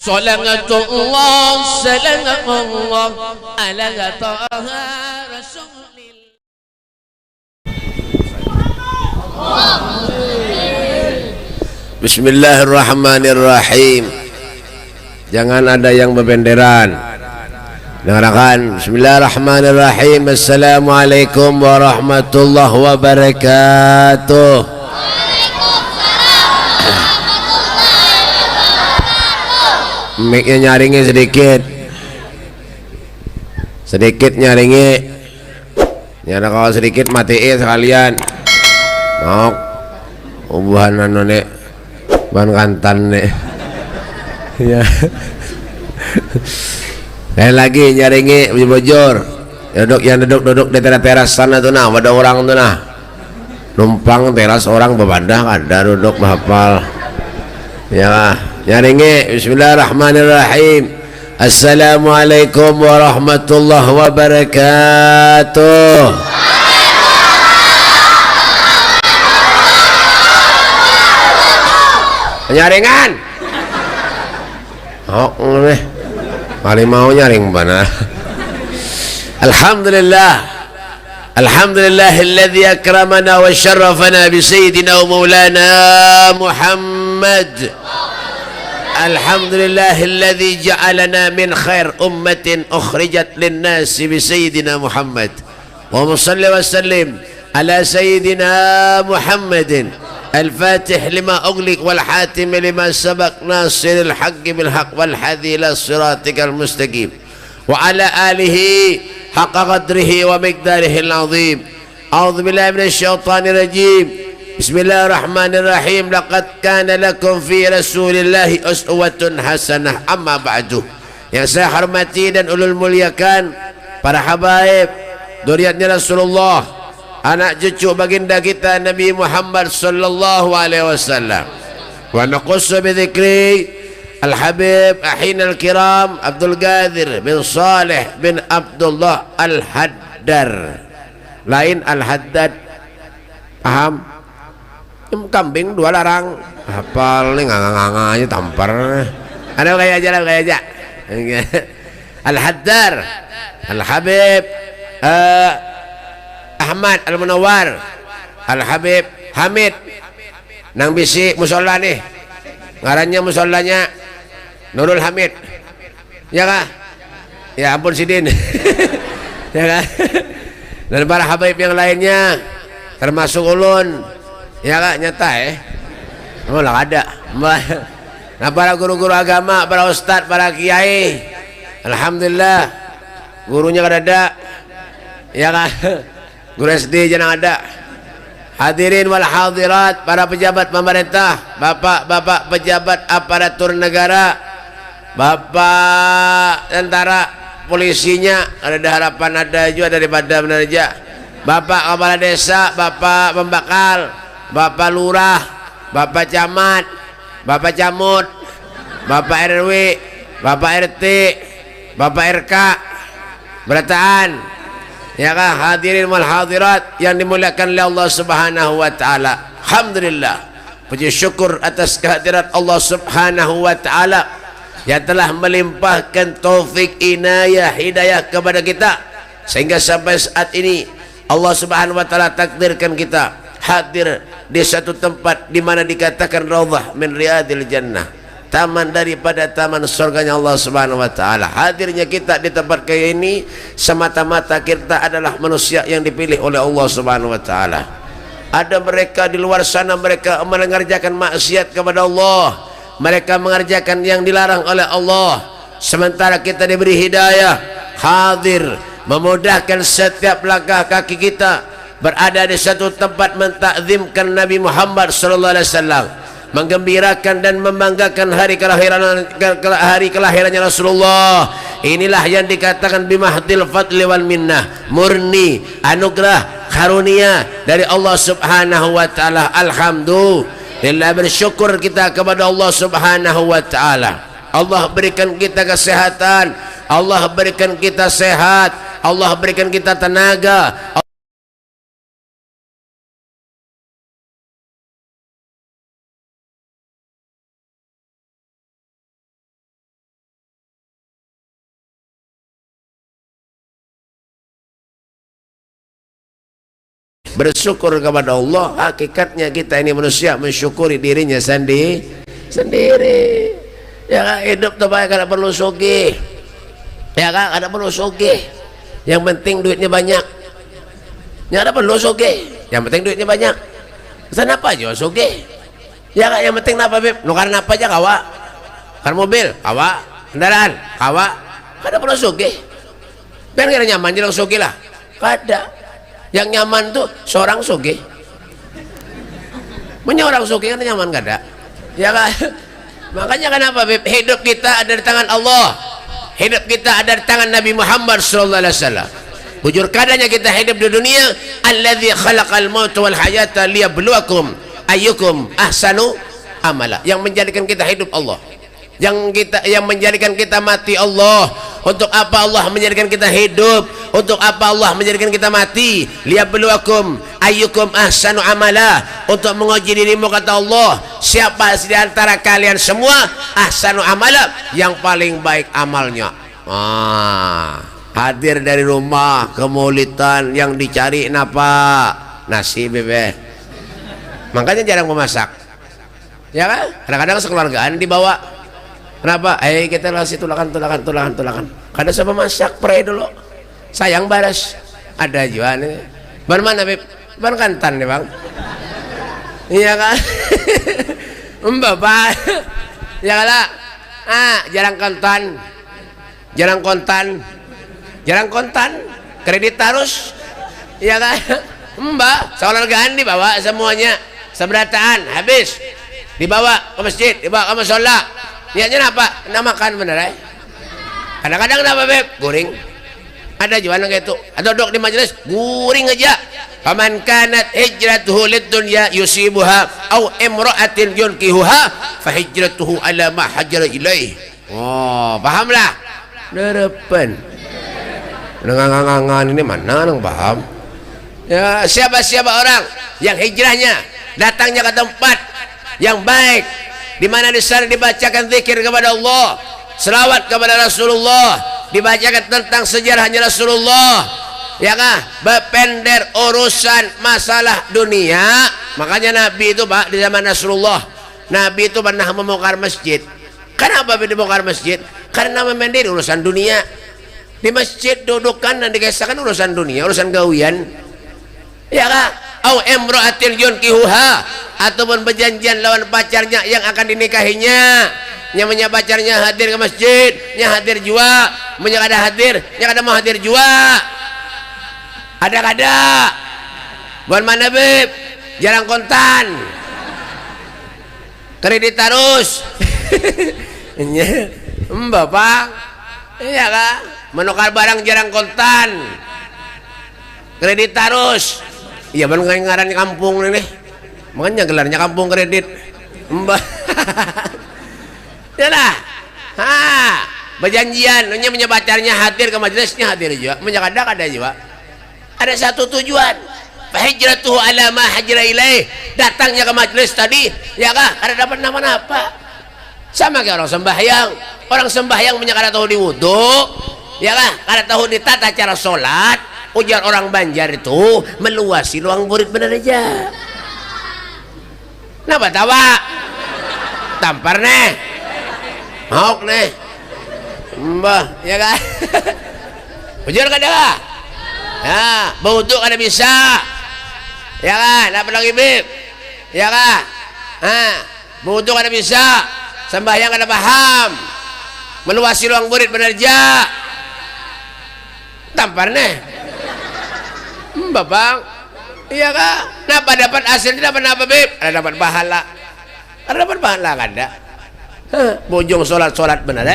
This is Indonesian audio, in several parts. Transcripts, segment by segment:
Salatullah salamullah ala taha rasulillah. Bismillahirrahmanirrahim. Jangan ada yang berbenderan. Dengarkan. Bismillahirrahmanirrahim. Assalamualaikum warahmatullahi wabarakatuh. Mic-nya nyaringnya sedikit nyaringnya. Nyara kalau sedikit matiin sekalian. Mau ubuhan nek ban kantan nek. Ya. Lagi nyaringnya bojor. Duduk di teras sana tuh nah, ada orang tuh nah. Numpang teras orang bebandah ada duduk bahapal. Ya, nyaringnya bismillahirrahmanirrahim. Assalamualaikum warahmatullahi wabarakatuh. Nyaringan. Oh, paling mau nyaring mana? Alhamdulillahilladzi akramana wa syarrafana bi sayyidina wa maulana Muhammad. Alhamdulillahilladzi ja'alana min khair ummatin ukhrijat lin-nasi bi sayyidina Muhammad. Wa shalli wa sallim ala sayyidina Muhammadin al-fatih lima ughliq wal hatim lima sabaq nasiril haqqi bil haqq wal hadi ila siratikal mustaqim wa ala alihi haqqa qadrihi wa miqdarihi al-azim. A'udzu billahi minasy syaithanir rajim. Bismillahirrahmanirrahim. Laqad kana lakum fi Rasulillahi uswatun hasanah. Amma ba'du. Yang saya hormati dan ulul muliakan para habaib dzurriyyatnya Rasulullah, anak cucu baginda kita Nabi Muhammad sallallahu alaihi wasallam. Wa naqussu bi dzikri Al-Habib Ahina Al-Kiram Abdul Qadir bin Saleh bin Abdullah Al-Haddar. Lain Al-Haddad. Paham? Kambing dua larang. Hafal nih nganga-nganga aja tampar. Ada kayak aja. Al-Haddar. Al-Habib Ahmad Al-Munawwar. Al-Habib Hamid. Nang bisi musola nih. Ngarannya musolanya Nurul Hamid. Ya kah? Ya ampun Sidin. Ya kah? Dan para habaib yang lainnya termasuk ulun. Ya kak, nyata oh lah ada. Nah para guru-guru agama, para ustadz, para kiai, alhamdulillah gurunya kada ada. Ya kak, guru SD jangan ada. Hadirin wal hadirat, para pejabat pemerintah, bapak-bapak pejabat aparatur negara, bapak tentara, polisinya, ada harapan ada juga daripada menerja, bapak kepala desa, bapak pembakal, bapak lurah, bapak camat, bapak camut, bapak RW, bapak RT, bapak RK, berataan. Ya kah, hadirin wal hadirat yang dimuliakan oleh Allah Subhanahu wa taala. Alhamdulillah, puji syukur atas kehadirat Allah Subhanahu wa taala yang telah melimpahkan taufik, inayah, hidayah kepada kita sehingga sampai saat ini Allah Subhanahu wa taala takdirkan kita hadir di satu tempat di mana dikatakan raudhah min riyadil jannah, taman daripada taman surganya Allah Subhanahu wa taala. Hadirnya kita di tempat kayak ini semata-mata kita adalah manusia yang dipilih oleh Allah Subhanahu wa taala. Ada mereka di luar sana, mereka mengerjakan maksiat kepada Allah, mereka mengerjakan yang dilarang oleh Allah, sementara kita diberi hidayah, hadir memudahkan setiap langkah kaki kita berada di satu tempat mentakzimkan Nabi Muhammad sallallahu alaihi wasallam, menggembirakan dan membanggakan hari kelahirannya Rasulullah. Inilah yang dikatakan bimahdil fadli wal minnah, murni anugerah karunia dari Allah Subhanahu wa taala. Alhamdulillah, bersyukur kita kepada Allah Subhanahu wa taala. Allah berikan kita kesehatan, Allah berikan kita sehat, Allah berikan kita tenaga. bersyukur kepada Allah. Hakikatnya kita ini manusia mensyukuri dirinya sendiri. Ya kan, hidup tuh baik, kada perlu sugih. Ya kan, kada perlu sugih. Yang penting duitnya banyak. Ya kada perlu sugih. Yang penting duitnya banyak. Kenapa aja sugih? Ya kan, yang penting apa beb? Nukar apa aja kawa. Kan mobil, kawa. Kendaraan, kawa. Kada perlu sugih. Ben kira nyaman jadi sugih lah. Kada. Yang nyaman tuh seorang sugih. Punya orang sugih kan nyaman kada. Ya kan? Makanya kenapa beb? Hidup kita ada di tangan Allah. Hidup kita ada di tangan Nabi Muhammad sallallahu alaihi wasallam. Bujur kadanya kita hidup di dunia, allazi khalaqal mauta wal hayata liyabluwakum ayyukum ahsanu amala. Yang menjadikan kita hidup Allah. Yang menjadikan kita mati Allah. Untuk apa Allah menjadikan kita hidup? Untuk apa Allah menjadikan kita mati? Liyabluwakum ayyukum ahsanu amala. Untuk menguji dirimu, kata Allah, siapa di antara kalian semua ahsanu amala, yang paling baik amalnya. Hadir dari rumah ke maulidan, yang dicari napa? Nasi bebek. Makanya jarang memasak. Ya kan? Kadang-kadang sekeluargaan dibawa. Kenapa? Kita kasih tulakan. Kada sama masak, pray dulu. Sayang baras. Ada juga nih. Ban mana beb? Ban kantan nih bang. Iya kan? Bapak. Ya kan? Jarang kontan. Kredit harus. Iya kan? Mbak, sekeluargaan dibawa semuanya. Seberataan habis. Dibawa ke masjid, dibawa ke musola. Niatnya apa? Nak makan bener ya? Kadang-kadang kenapa beb? Guring. Ada jualan kayak itu. Atau duduk di majelis, guring aja. Faman kanat hijratuhu lid-dunya yusibuha au imra'atin yunkihuha fa hijratuhu ala ma hajara ilaih. Oh, pahamlah. Derepan. Ngangan ini mana nang paham? Ya, siapa orang yang hijrahnya datangnya ke tempat yang baik, di mana di sana dibacakan zikir kepada Allah, selawat kepada Rasulullah, dibacakan tentang sejarahnya Rasulullah, ya kan? Berpender urusan masalah dunia. Makanya Nabi itu Pak, di zaman Rasulullah, Nabi itu pernah membongkar masjid. Kenapa dibongkar masjid? Karena memendiri urusan dunia. Di masjid dudukan dan dikisahkan urusan dunia, urusan gawian, ya kan? Au imra'atil yunkihuha, ataupun berjanjian lawan pacarnya yang akan dinikahinya. Nyamanya pacarnya hadir ke masjid, nya hadir jua, punya kada hadir, nya kada mau hadir jua. Ada-kada. Buat mana beb? Jarang kontan. Kredit terus. Bapak. Iya kah? Menukar barang jarang kontan. Kredit terus. Iya ban ngaran kampung nih. Makanya gelarnya kampung kredit. Mbak. Yalah. Berjanjian, punya pacarnya hadir ke majelisnya, hadir juga. Ada juga. Ada satu tujuan. Fahijratuhu ala ma hajra ilaih. Datangnya ke majelis tadi, ya kah? Ada dapat nama-napa. Sama kayak orang sembahyang. Orang sembahyang punya kada tahu di wudu, ya kah? Kada tahu ditata cara sholat. Ujar orang Banjar itu meluasi ruang murid benar aja. Kenapa tawa? Tampar nih, mau nih, mbah, ya kan? Ujar kada lah? Ya, bautu kada bisa, ya kan? Apa lagi bib? Ya kan? Bautu kada bisa, sembahyang kada paham, meluasi ruang murid benar aja. Tampar nih. Bapak, iya kak? Napa dapat hasil? Dapat apa beb? Ada dapat pahala. Ada dapat pahala kada? Bojong sholat benar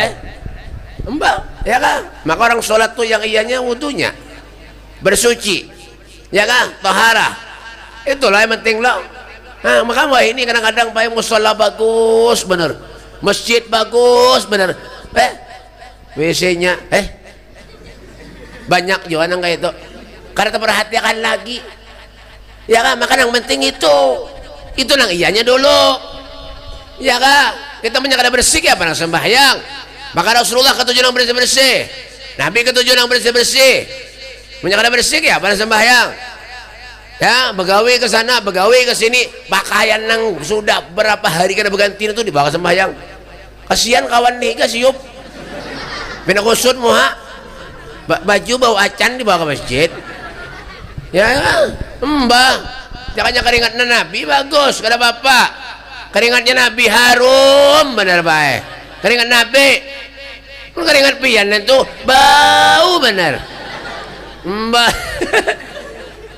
Mbak, ya kak? Maka orang sholat tuh yang ianya wudunya bersuci, ya kak? Taharah. Itulah yang penting loh. Maka wah ini kadang-kadang pakai musola bagus bener, masjid bagus bener, WC-nya banyak juga nang kayak itu. Karena perhatikan lagi, ya kan? Maka yang penting itu nang iyanya dulu, ya kan? Kita menyakada bersih ya pada sembahyang. Maka Rasulullah ketujuh yang bersih-bersih, Nabi ketujuh yang bersih-bersih, menyakada bersih ya pada sembahyang. Ya, begawe ke sana, begawe ke sini, pakaian nang sudah berapa hari kena berganti itu dibawa sembahyang. Kasihan kawan nih, kasiup. Bina kusut muha. Baju bau acan dibawa ke masjid. Ya, mbah. Jangannya keringatnya Nabi bagus, kata bapak. Keringatnya Nabi harum, benar baik. Keringat Nabi, keringat pian itu bau benar. Mbah.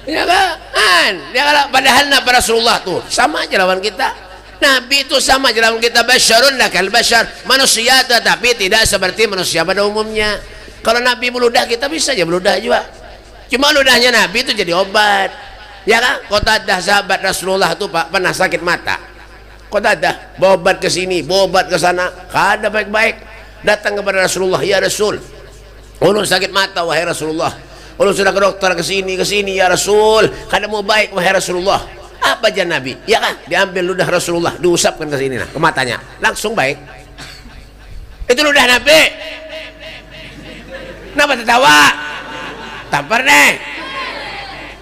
Ya kan? Ya kalau padahal Nabi Rasulullah tuh sama aja lawan kita. Nabi itu sama aja lawan kita, basyarun lakal basyar, manusia tetapi tidak seperti manusia pada umumnya. Kalau Nabi meludah kita bisa aja meludah juga. Cuma ludahnya Nabi itu jadi obat. Ya kan? Qatadah sahabat Rasulullah tuh Pak pernah sakit mata. Qatadah berobat ke sini, berobat ke sana, kada baik-baik. Datang kepada Rasulullah, ya Rasul, ulun sakit mata wahai Rasulullah. Ulun sudah ke dokter ke sini ya Rasul, kada mau baik wahai Rasulullah. Apa aja Nabi? Ya kan? Diambil ludah Rasulullah, diusapkan ke sini nah, ke matanya. Langsung baik. Itu ludah Nabi. Kenapa tertawa? Tampar deh.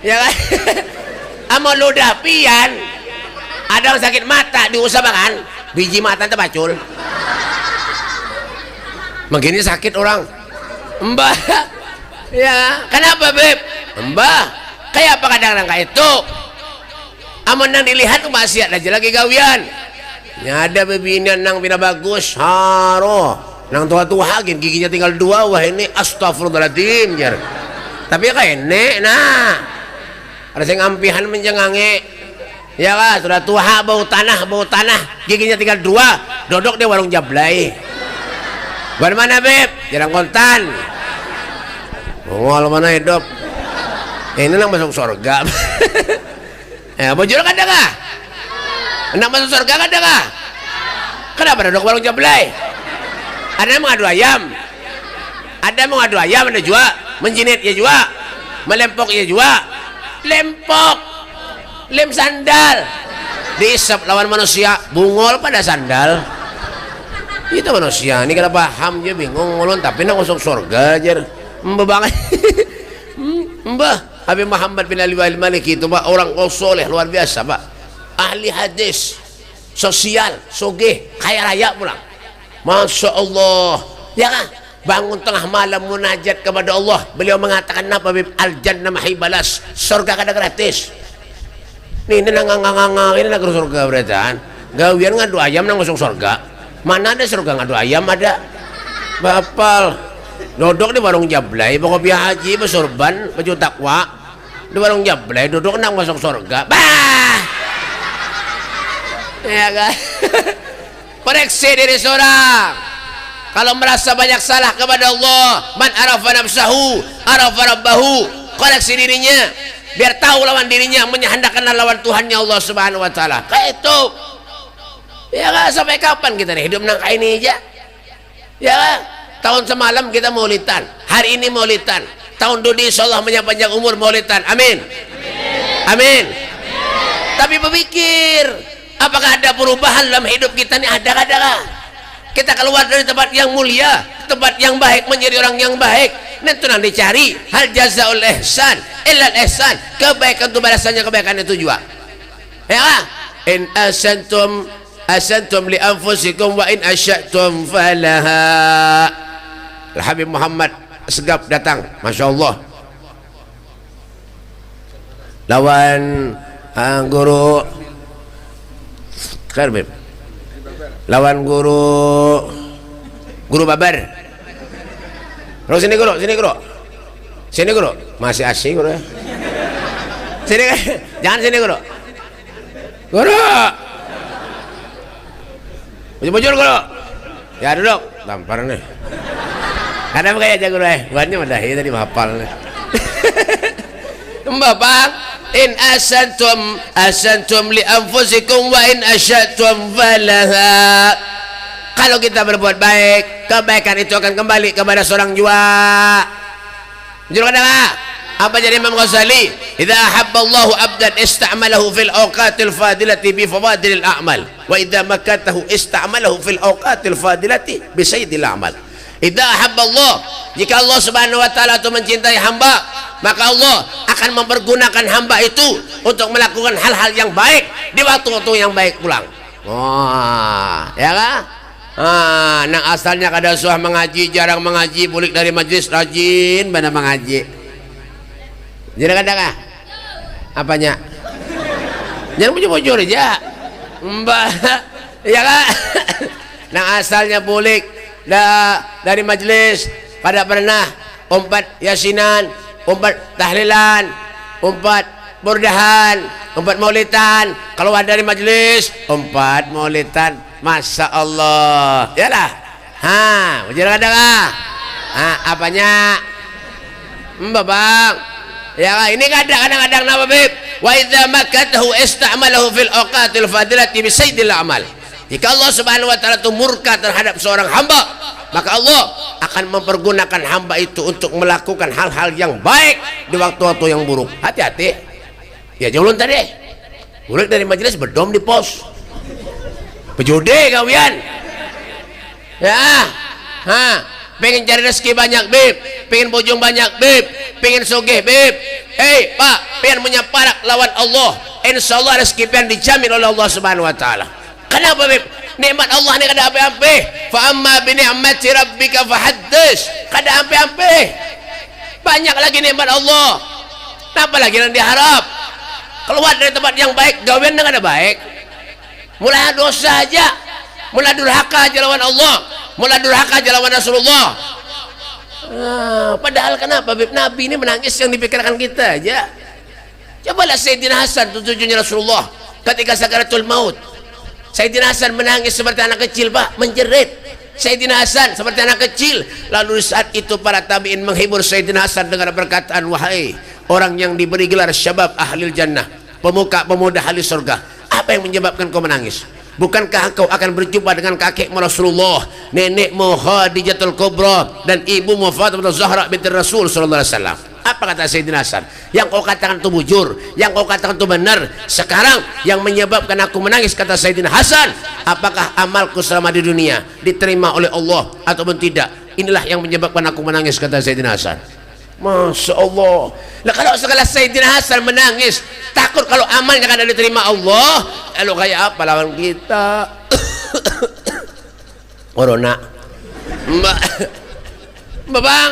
Ya kan? Amo ludah pian. Ada orang sakit mata diusap kan? Biji mata terpacul. Begini sakit orang. Mbak. Ya, kenapa Beb? Mbah, kayak apa kadang-kadang kayak itu? Amun nang dilihat tuh maksiat aja lagi gawian. Ya ada bebinian nang bina bagus, haro. Nang tua-tua giginya tinggal 2, wah ini astagfirullahaladzim jar. Tapi kayak nek, nah. Ada yang ampihan menjengange. Ya lah, sudah tua bau tanah, giginya tinggal 2, dodok di warung jablay. Bagaimana Beb? Jarang kontan. Ngol mana hidup? Ini nang masuk surga. Ya, bujur kan dah? Nang masuk surga kan dah? Kenapa duduk warung jablay? Ada mengadu ayam. Ada mengadu ayam ada juga. Menjinit ya juga. Melempok ya juga. Lempok. Lem sandal. Diisap lawan manusia. Bungol pada sandal. Itu manusia. Ini kada paham je bingung ngulun tapi nang masuk surga aja. Mbah banget. Mbah Habib Muhammad bin Ali Al-Maliki itu Pak orang soleh luar biasa Pak, ahli hadis, sosial, sogeh, kaya raya pulang. Masya Allah. Ya kan? Bangun tengah malam munajat kepada Allah. Beliau mengatakan apa Habib? Al-jannah mahi balas, surga kada gratis. Ini nang ini nak surga berarti kan? Gawian ngadu ayam nang masuk surga. Mana ada surga ngadu ayam ada? Bapal. Duduk di warung jablay, bawa kopi haji, bersorban, baju takwa. Di warung jablay, duduk nang masuk surga. Bah! Ya kan? Koreksi diri seorang. Kalau merasa banyak salah kepada Allah, man arafa nafsahu, arafa rabbahu. Koreksi dirinya, biar tahu lawan dirinya, menyahandakan lawan Tuhannya Allah Subhanahu Wa Taala. Kayak itu. Ya kan? Sampai kapan kita nih hidup nang kayak ini aja? Ya kan? Tahun semalam kita maulidan, hari ini maulidan, tahun dudi insyaallah panjang umur maulidan, amin. Amin. Tapi berpikir, apakah ada perubahan dalam hidup kita ini? Ada. Kita keluar dari tempat yang mulia, tempat yang baik menjadi orang yang baik. Nanti nanti dicari hal jazaul ihsan illal ihsan, kebaikan itu balasannya kebaikan itu juga. Ya, in asantum li anfusikum wa in asyatum falaha. Habib Muhammad Segap datang, Masya Allah, lawan guru Karbib, lawan guru Babar. Terus sini guru, masih asing guru ya. Sini jangan sini guru, bujur guru, ya duduk, tampar nih. Ada kayak aja guru buatnya madahi tadi hafal. Mbak Bang, in asantum li anfusikum wa in asyatum falaha. Kalau kita berbuat baik, kebaikan itu akan kembali kepada seorang jua. Jujur kata apa jadi Imam Ghazali? Idza ahabballahu abdan ista'malahu fil awqatil fadilati bi fawadilil a'mal, wa idza makatahu ista'malahu fil awqatil fadilati bi sayyidil a'mal. Idza ahabballah, jika Allah Subhanahu wa taala itu mencintai hamba, maka Allah akan mempergunakan hamba itu untuk melakukan hal-hal yang baik di waktu-waktu yang baik pulang. Wah, ya kan? Nang asalnya kada suah mengaji, jarang mengaji, bulik dari majlis rajin bana mengaji. Jadi kada kah? Apanya? Jangan bujur-bujur aja. Mbak, ya kan? Nang asalnya bulik dari majlis, kada pernah umpat yasinan, umpat tahlilan, umpat burdahan, umpat maulidan, keluar dari majlis umpat maulidan. Masya Allah, ya lah. Bujur kada kah? Apanya? Mbak bang, ya ini kadang-kadang nama bib. Wa idza makatahu ista'malahu fil awqatil fadilati bi sayyidil amal. Jika Allah Subhanahu wa taala itu murka terhadap seorang hamba, maka Allah akan mempergunakan hamba itu untuk melakukan hal-hal yang baik di waktu-waktu yang buruk. Hati-hati. Ya jangan tadi. Bulik dari majelis berdom di pos. Pejude kawian. Ya. Pengen cari rezeki banyak bib, pengen bojong banyak bib, pengen sogeh bib. Pak, pengen menyaparak lawan Allah. Insyaallah rezeki pengen dijamin oleh Allah Subhanahu wa taala. Kenapa bib? Nikmat Allah ni kada ampe-ampe. Fa amma bi ni'mati rabbika fahaddits. Kada ampe-ampe. Banyak lagi nikmat Allah. Apa lagi yang diharap? Keluar dari tempat yang baik, gawean yang ada baik. Mulai dosa aja, mulai durhaka aja lawan Allah, mulai durhaka aja lawan Rasulullah. Padahal kenapa bib? Nabi ini menangis yang dipikirkan kita aja. Cobalah Sayyidina Hasan, cucunya Rasulullah, ketika sakaratul maut. Sayyidina Hasan menangis seperti anak kecil, Pak, menjerit. Sayyidina Hasan seperti anak kecil. Lalu saat itu para tabi'in menghibur Sayyidina Hasan dengan perkataan, wahai orang yang diberi gelar syabab ahlil jannah, pemuka-pemuda ahli surga, apa yang menyebabkan kau menangis? Bukankah engkau akan berjumpa dengan kakekmu Rasulullah, nenekmu Khadijatul Kubra, dan ibumu Fatimah Zahra binti Rasul sallallahu alaihi wasallam? Apa kata Sayyidina Hasan? Yang kau katakan itu bujur, yang kau katakan itu benar. Sekarang yang menyebabkan aku menangis, kata Sayyidina Hasan, apakah amalku selama di dunia diterima oleh Allah ataupun tidak? Inilah yang menyebabkan aku menangis, kata Sayyidina Hasan. Masya Allah. Nah, kalau segala Sayyidina Hasan menangis, takut kalau amalnya akan diterima Allah, lalu kayak apa lawan kita? Corona. Mbak bang,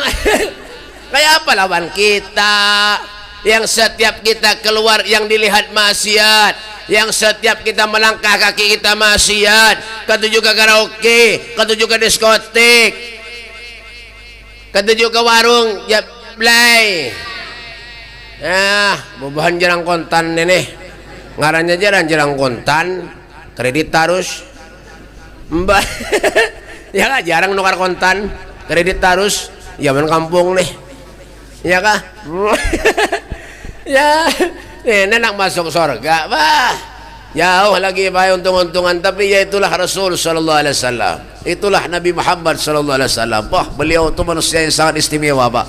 kayak apa lawan kita? Yang setiap kita keluar yang dilihat maksiat, yang setiap kita melangkah kaki kita maksiat, ketujuh ke karaoke, ketujuh ke diskotik, ketujuh ke warung ya blay. Bubahan jarang kontan nenek, ngarannya jarang kontan, kredit tarus. Mbak ya kah, jarang nukar kontan, kredit tarus, zaman kampung nih, ya kah? Ya nenek masuk surga, bah jauh lagi pak untung-untungan, tapi ya itulah Rasul sallallahu alaihi wasallam, itulah Nabi Muhammad sallallahu alaihi wasallam. Beliau itu manusia yang sangat istimewa, pak,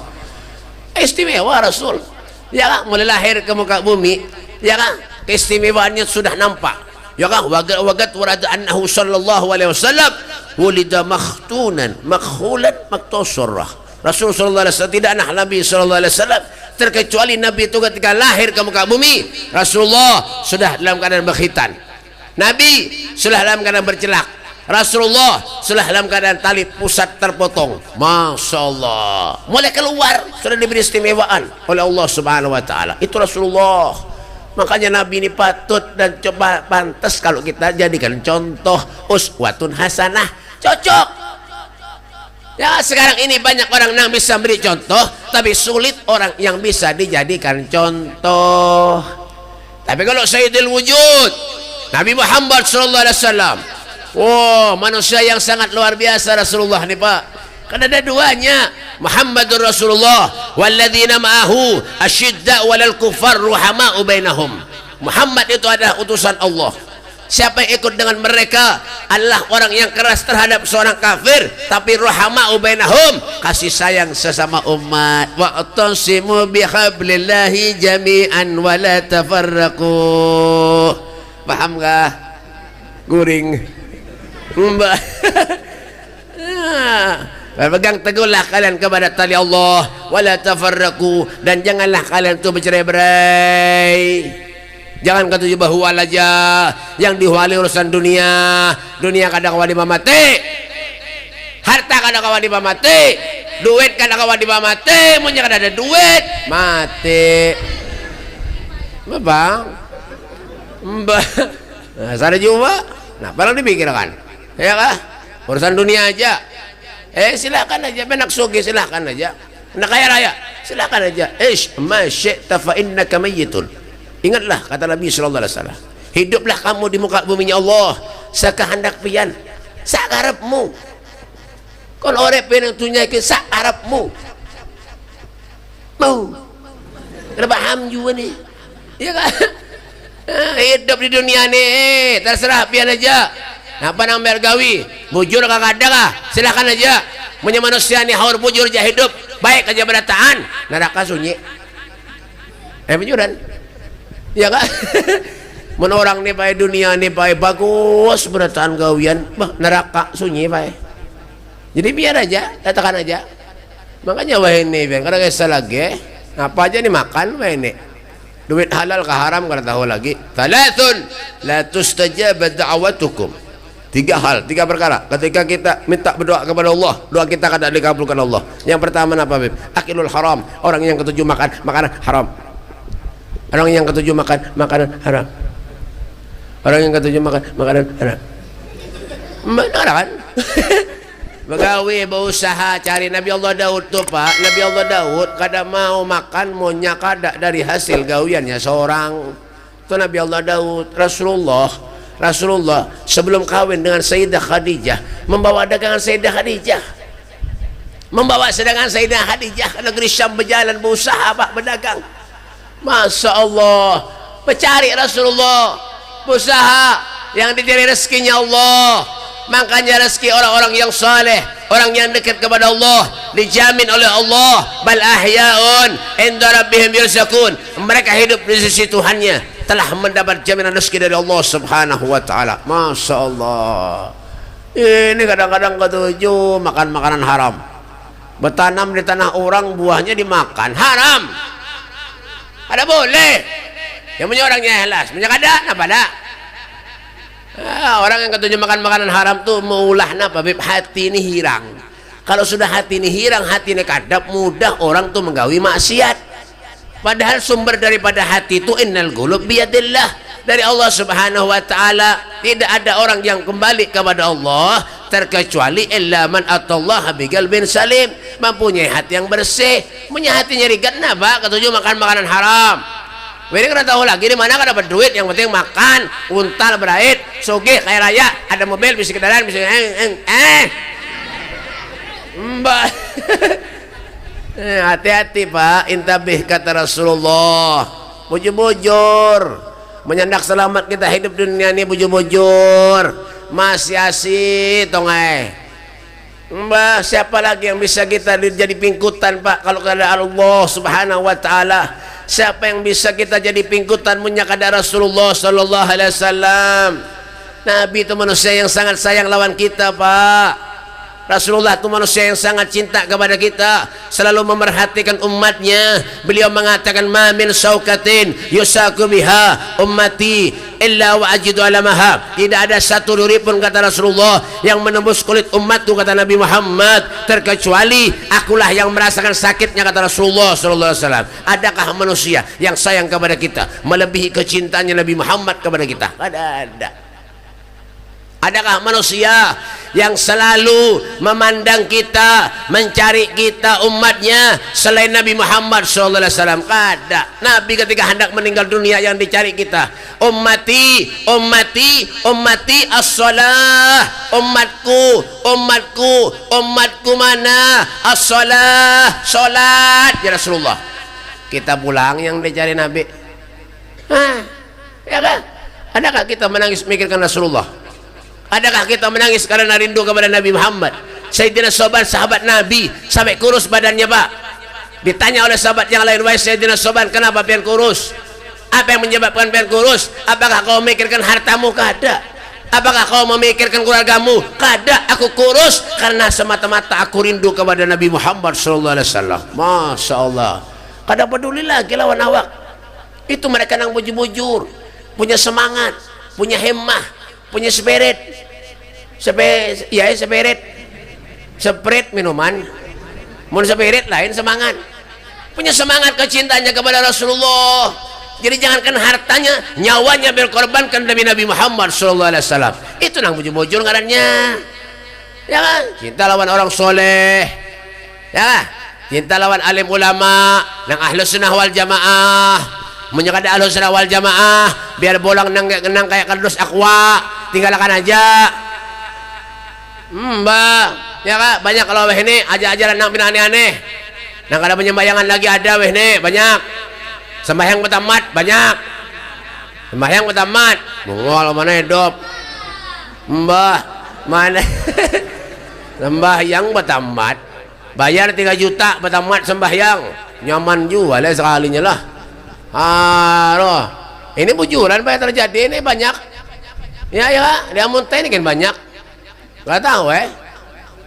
istimewa Rasul, ya kan? Mulai lahir ke muka bumi, ya kan, keistimewaannya sudah nampak, ya kan? Wagat warada annahu sallallahu alaihi wasallam wulida makhtunan makhulan maktusurrah. Rasul sallallahu alaihi wasallam tidak anak Nabi sallallahu alaihi wasallam, terkecuali Nabi itu ketika lahir ke muka bumi, Rasulullah sudah dalam keadaan berkhitan, Nabi sudah dalam keadaan bercelak, Rasulullah sudah dalam keadaan tali pusat terpotong. Masya Allah, mulai keluar sudah diberi istimewaan oleh Allah Subhanahu wa taala. Itu Rasulullah. Makanya Nabi ini patut dan coba pantas kalau kita jadikan contoh, uswatun hasanah, cocok. Ya, sekarang ini banyak orang yang bisa beri contoh, tapi sulit orang yang bisa dijadikan contoh. Tapi kalau Sayyidul Wujud Nabi Muhammad sallallahu alaihi wasallam, manusia yang sangat luar biasa Rasulullah nih, Pak. Kan ada duanya, Muhammadur Rasulullah walladzina ma'ahu asyidda walal kufar ruhama'u bainahum. Muhammad itu adalah utusan Allah. Siapa yang ikut dengan mereka adalah orang yang keras terhadap seorang kafir, tapi ruhama'u bainahum, kasih sayang sesama umat. Wa'tasimu bihablillahi jami'an wa la tafarraqu. Paham gak? Guring Mbak. Berpegang teguhlah kalian kepada tali Allah, wala tafarraqu, dan janganlah kalian itu bercerai-berai. Jangan kata bahwa aja yang diwali urusan dunia. Dunia kadang kawan mati, harta kadang kawan mati, duit kadang kawan mati, punya kadang ada duit mati. Bang, mbak, sana juga. Nah, paling dipikirkan, ya kah? Urusan dunia aja. Silakan aja, benak sugi silakan aja. Nak kaya raya, silakan aja. Ma syi'ta fa innaka mayyitun. Ingatlah kata Nabi sallallahu alaihi wasallam, hiduplah kamu di muka bumi Allah sekehendak pian, sakarepmu. Kon urip yang tunyakeun sakarepmu. Mau. Kena paham juga nih. Iya kan? Hidup di dunia nih terserah pian aja. Apa nang bergawi? Bujur kagak ada kah? Silakan aja. Punya manusia nih haur bujur aja hidup, baik aja berataan, neraka sunyi. Bujuran. Ya kan? Mun orang nih pakai dunia nih pakai bagus berataan gawian, bah neraka sunyi pakai. Jadi biar aja, katakan aja. Makanya wah ini biar karena kisah lagi, apa aja nih makan wah ini. Duit halal ke haram karena tahu lagi. Thalathun la tustajab da'watukum. 3 hal, 3 perkara. Ketika kita minta berdoa kepada Allah, doa kita kada dikabulkan Allah. Yang pertama apa, Beb? Akilul haram. Orang yang ketujuh makan makanan haram. Orang yang ketujuh makan makanan haram. Orang yang ketujuh makan makanan haram. Benar kan? Begawi, berusaha cari. Nabi Allah Daud tuh Pak, Nabi Allah Daud kada mau makan monya kada dari hasil gawiannya seorang. Itu Nabi Allah Daud. Rasulullah sebelum kawin dengan Sayyidah Khadijah membawa dagangan Sayyidah Khadijah. Membawa sedagangan Sayyidah Khadijah ke negeri Syam, berjalan berusaha Pak berdagang. Masya Allah, mencari Rasulullah, berusaha yang dicari rezekinya Allah. Makanya rezeki orang-orang yang saleh, orang yang dekat kepada Allah dijamin oleh Allah. Bal ahyaun inda rabbihim yurzaqun. Mereka hidup di sisi Tuhannya, telah mendapat jaminan rezeki dari Allah Subhanahu wa taala. Masya Allah. Ini kadang-kadang ketujuh makan makanan haram. Bertanam di tanah orang, buahnya dimakan haram. Ada boleh. Yang punya orangnya ikhlas, punya kada apa dak? Orang yang ketujuh makan makanan haram tuh maulah napa bib, hati ini hirang. Kalau sudah hati ini hirang, hati ini kadap, mudah orang tuh menggawi maksiat. Padahal sumber daripada hati itu innal qulub biyadillah, dari Allah Subhanahu wa taala. Tidak ada orang yang kembali kepada Allah terkecuali illa man atallaha biqalbin salim, mempunyai hati yang bersih. Punya hatinya rigat napa ketujuh makan makanan haram. Ini kena tahu lagi di mana kan dapat duit, yang penting makan, untal berait, sugih kaya raya, ada mobil, bisa kendaraan, bisa Mbak. Hati-hati Pak, intabih kata Rasulullah. Bujur-bujur, menyandak selamat kita hidup dunia ini bujur-bujur. Masih asih tongai. Mbak, siapa lagi yang bisa kita jadi pingkutan Pak kalau kada Allah Subhanahu wa taala? Siapa yang bisa kita jadi pingkutan menyakada Rasulullah sallallahu alaihi wasallam? Nabi itu manusia yang sangat sayang lawan kita Pak. Rasulullah itu manusia yang sangat cinta kepada kita, selalu memerhatikan umatnya. Beliau mengatakan ma min saukatin yusaku biha ummati illa wa ajidu alamaha. Tidak ada satu duri pun kata Rasulullah yang menembus kulit umatku kata Nabi Muhammad, terkecuali akulah yang merasakan sakitnya kata Rasulullah sallallahu alaihi wasallam. Adakah manusia yang sayang kepada kita melebihi kecintaannya Nabi Muhammad kepada kita? Ada. Adakah manusia yang selalu memandang kita, mencari kita umatnya selain Nabi Muhammad sallallahu alaihi wasallam? Kada. Nabi ketika hendak meninggal dunia yang dicari kita, ummati, ummati, ummati as-salah. Umatku mana? As-salah, salat ya Rasulullah. Kita pulang yang dicari Nabi. Ya kan? Adakah kita menangis mikirkan Rasulullah? Adakah kita menangis karena rindu kepada Nabi Muhammad? Sayyidina Soban sahabat Nabi sampai kurus badannya Pak. Ditanya oleh sahabat yang lain, wahai Sayyidina Soban, kenapa pian kurus? Apa yang menyebabkan pian kurus? Apakah kau memikirkan hartamu? Kada. Apakah kau memikirkan keluargamu? Kada. Aku kurus karena semata-mata aku rindu kepada Nabi Muhammad sallallahu alaihi wasallam. Masya Allah. Kada peduli lagi lawan awak. Itu mereka yang bujur-bujur. punya semangat, punya hemah, punya spirit. Spirit minuman. Mun spirit lain semangat. Punya semangat kecintanya kepada Rasulullah. Jadi jangankan hartanya, nyawanya berkorbankan demi Nabi Muhammad sallallahu alaihi wasallam. Itu nang bujur-bujur ngarannya. Ya kan? Cinta lawan orang soleh. Ya kan? Cinta lawan alim ulama, nang ahlus sunnah wal jamaah. Menyekada ahlus sunnah wal jamaah, biar bolang nang kayak kardus aqua, tinggalkan aja. Mbak, ya kan? Banyak kalau weh ini ajaran nang aneh-aneh. Nang kada penyembayangan lagi ada weh nih, banyak. Sembahyang betamat banyak. Sembahyang betamat. Bungol mana hidup? Mbah, mana? Sembahyang betamat. Bayar 3 juta betamat sembahyang. Nyaman juga lah sekalinya lah. Loh. Ini bujuran apa yang terjadi ini banyak. Ya, dia muntah ini kan banyak. Gak tahu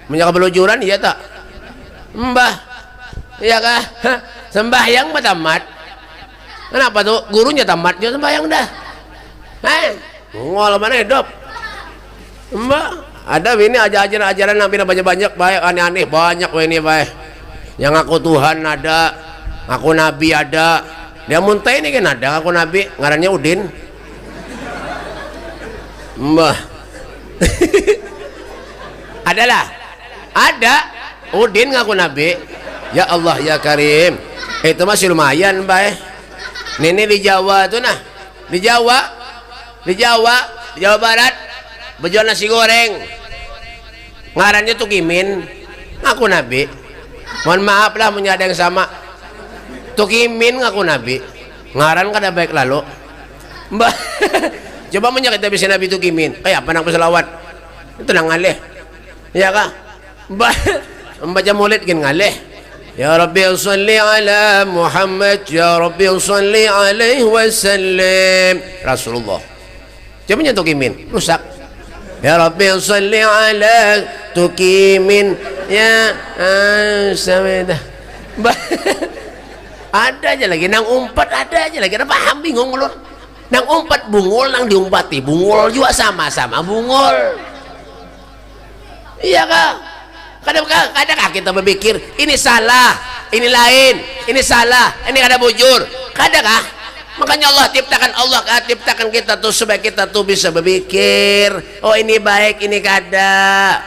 Banyak belujuran iya tak? Mbah. Iya kah? Sembahyang betamat. Kenapa tuh? Gurunya tamat juga sembahyang dah. Ngol mana hidup? Mbak, ada ini ajaran-ajaran yang banyak baik aneh-aneh banyak ini baik. Yang aku Tuhan ada, aku Nabi ada. Dia muntah ini kan ada, aku Nabi, ngarannya Udin. Mbah. Adalah. Ada Udin ngaku Nabi. Ya Allah ya Karim. Itu masih lumayan baik. Ini di Jawa tuh nah, di Jawa Barat, berjual nasi goreng, ngarannya tuh Kimin, ngaku Nabi. Mohon maaf lah punya ada yang sama. Tuh Kimin ngaku Nabi, ngaran kada baik lalu. Mbak, coba kita bisa Nabi tuh Kimin, kayak apa nang peselawat, itu nang ngaleh, ya kah? Mbak, membaca maulid kan ngaleh. Ya Rabbi salli ala Muhammad, Ya Rabbi salli alaihi wasallam. Rasulullah. Coba nyentuh Kimin, rusak. Ya Rabbi salli ala Tukimin. Ya sameda. Ada aja lagi nang umpat, ada aja lagi. Ada paham bingung ulun. Nang umpat bungul, nang diumpati bungul juga sama-sama bungul. Iya kah? Kadang kita berpikir ini salah, ini lain, ini salah, ini kada bujur. Kadang makanya Allah ciptakan kita tuh supaya kita tuh bisa berpikir, oh ini baik, ini kada.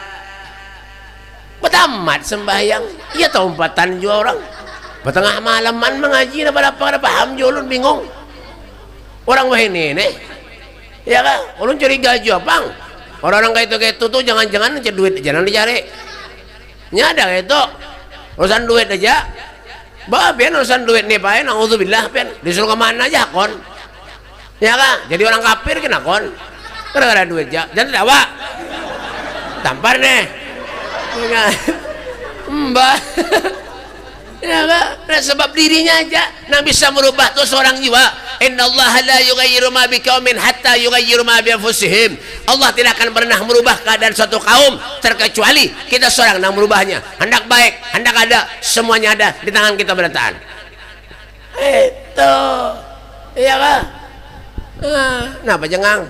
Betamat sembahyang, iya tahu umpatan juga orang. Betengah malaman mengaji pada paham julun bingung. Orang wah ini nih, ya kan? Ulun curiga juga bang. Orang-orang kayak itu tuh jangan-jangan cari duit, jangan dicari. Nyada itu urusan duit aja. Biar urusan duit nih pak, naudzubillah pian disuruh kemana aja kon. Ya kan? Jadi orang kafir kena kon. Gara-gara duit aja. Jangan dawa. Tampar nih. Mbak. Ya kan? Nah, sebab dirinya aja yang bisa merubah tuh seorang jiwa. Innallaha la yughayyiru ma biqaumin hatta yughayyiru ma bi anfusihim. Allah tidak akan pernah merubah keadaan suatu kaum terkecuali kita seorang yang merubahnya. Hendak baik, hendak ada, semuanya ada di tangan kita bertahan. Itu. Iya kan? Kenapa jengang?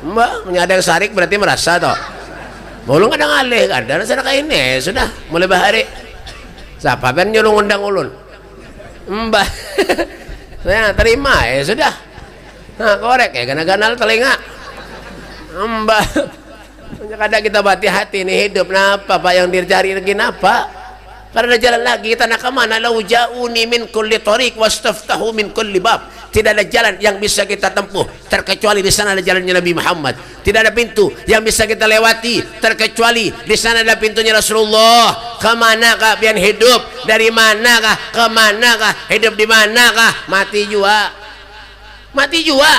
Mbak, punya ada yang sarik berarti merasa toh. Ulun kadang alih, kadang sana kayak ini sudah mulai bahari. Siapa ben nyuruh ngundang ulun? Mbak. Saya terima sudah. Nah korek gana-gana telinga. Mbak. Kadang kita bati hati ini hidup napa pak yang dicari lagi napa? Karena jalan lagi kita nak kemana? Lau ja'uni min kulli tariq wastaftahu min kulli bab. Tidak ada jalan yang bisa kita tempuh terkecuali di sana ada jalannya Nabi Muhammad. Tidak ada pintu yang bisa kita lewati terkecuali di sana ada pintunya Rasulullah. Kemanakah pian hidup? Dari manakah? Kemanakah? Hidup di manakah? Mati juga. Mati juga.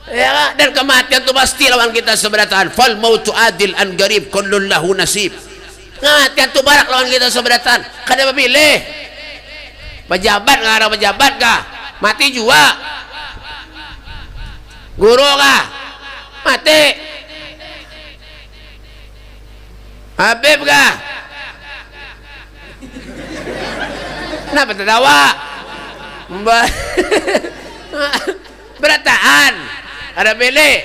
Ya, dan kematian itu pasti lawan kita seberatan. Fal mautu adil an garib kullun lahu nasib. Kematian itu barak lawan kita seberatan. Kada memilih. Pejabat ngarang pejabat kah? Mati juga. Guru kah? Mati. Habib kah? Kenapa tertawa? Mbak. berataan ada bele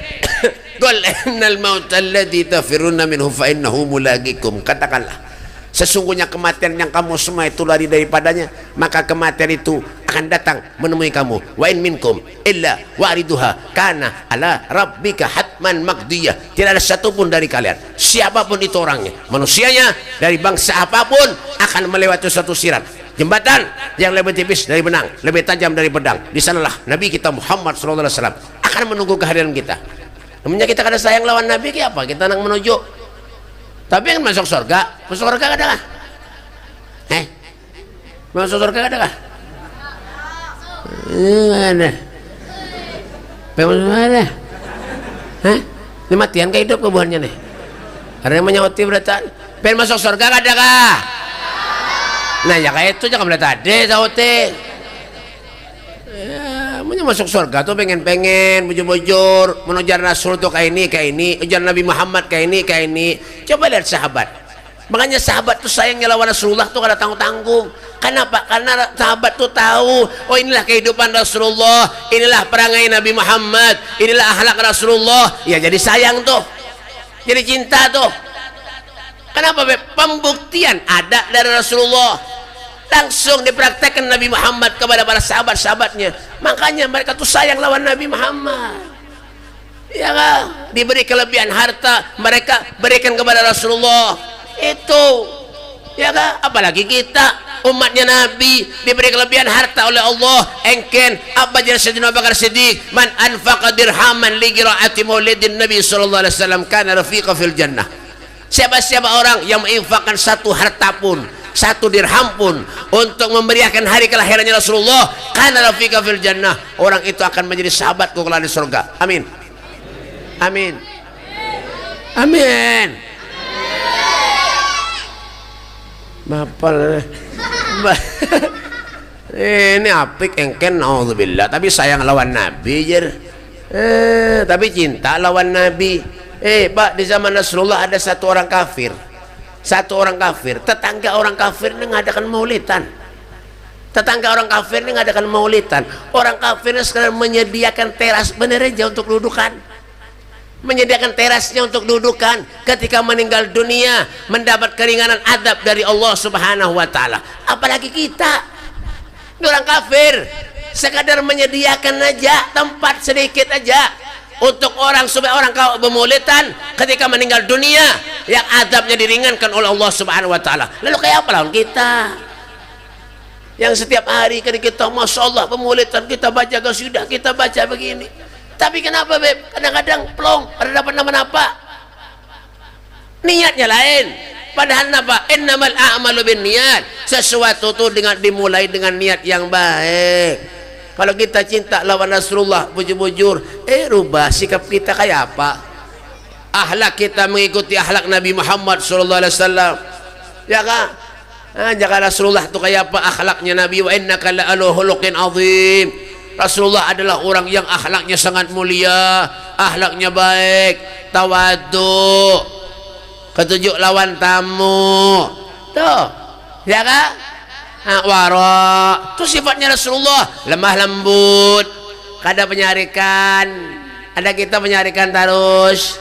qul innal mautal ladzi tafiruna minhu fa innahu mulaqikum, katakanlah sesungguhnya kematian yang kamu semua itu lari daripadanya, maka kematian itu akan datang menemui kamu. Wa in minkum illa wariduha kana ala rabbika hatman maqdiyah. Tidak ada satupun dari kalian, siapapun itu orangnya, manusianya dari bangsa apapun, akan melewati suatu sirat, jembatan yang lebih tipis dari benang, lebih tajam dari pedang. Di sanalah Nabi kita Muhammad SAW akan menunggu kehadiran kita. Namanya kita kada sayang lawan Nabi, kayak apa kita nang menuju. Tapi yang masuk surga ada kah? Masuk surga ada kah? Enggak ada. Masuk ada. Ini matian ke hidup kebuhannya nih. Ada yang menyauti beratan. Pengen masuk surga ada kah? Nah ya kayak itu jangan beratan tadi sauti. Punya masuk surga tuh pengen bujur-bujur menujar Rasul tuh kayak ini ujar Nabi Muhammad kayak ini. Coba lihat sahabat, makanya sahabat tuh sayangnya lawan Rasulullah tuh kada tanggung-tanggung. Kenapa? Karena sahabat tuh tahu, oh inilah kehidupan Rasulullah, inilah perangai Nabi Muhammad, inilah akhlak Rasulullah. Ya jadi sayang tuh, jadi cinta tuh. Kenapa? Pembuktian ada dari Rasulullah, langsung dipraktekkan Nabi Muhammad kepada para sahabat-sahabatnya. Makanya mereka tuh sayang lawan Nabi Muhammad. Ya kan? Diberi kelebihan harta, mereka berikan kepada Rasulullah. Itu. Ya kan? Apalagi kita umatnya Nabi diberi kelebihan harta oleh Allah. Engken apa jadi Sayyidina Abu Bakar Siddiq, man anfaqa dirhaman li qiraati maulidin Nabi sallallahu alaihi wasallam kana rafiqa fil jannah. Siapa-siapa orang yang menginfakkan satu harta pun, satu dirham pun untuk memeriahkan hari kelahirannya Rasulullah, kana rafiqa fil jannah, orang itu akan menjadi sahabatku kelak di surga. Amin. Amin. Amin. Bapal. Ini apik engken naudzubillah, tapi sayang lawan Nabi jer. Tapi cinta lawan Nabi. Pak, di zaman Rasulullah ada satu orang kafir. Tetangga orang kafir ini ngadakan maulidan. Orang kafir ini sekarang menyediakan teras bener aja untuk dudukan. Menyediakan terasnya untuk dudukan ketika meninggal dunia, mendapat keringanan adab dari Allah Subhanahu wa taala. Apalagi kita. Ini orang kafir sekadar menyediakan aja tempat sedikit aja untuk orang supaya orang kau bermaulidan ketika meninggal dunia yang adabnya diringankan oleh Allah Subhanahu wa taala. Lalu kayak apa lawan kita yang setiap hari kita Masya Allah bermaulidan, kita baca qasidah, kita baca begini, tapi kenapa beb kadang-kadang plong pada dapat nama-nama, niatnya lain. Padahal apa? Innamal a'malu binniyat, sesuatu itu dimulai dengan niat yang baik. Kalau kita cinta lawan Rasulullah bujur-bujur, rubah sikap kita kayak apa? Akhlak kita mengikuti akhlak Nabi Muhammad SAW. Ya kan? Jangan Rasulullah itu kayak apa akhlaknya Nabi. Wa innaka la'alu khuluqin azim. Rasulullah adalah orang yang akhlaknya sangat mulia, akhlaknya baik, tawadhu, ketujuh lawan tamu. Tuh, ya kan? Wara itu sifatnya Rasulullah, lemah lembut, kada penyarikan. Ada kita penyarikan terus,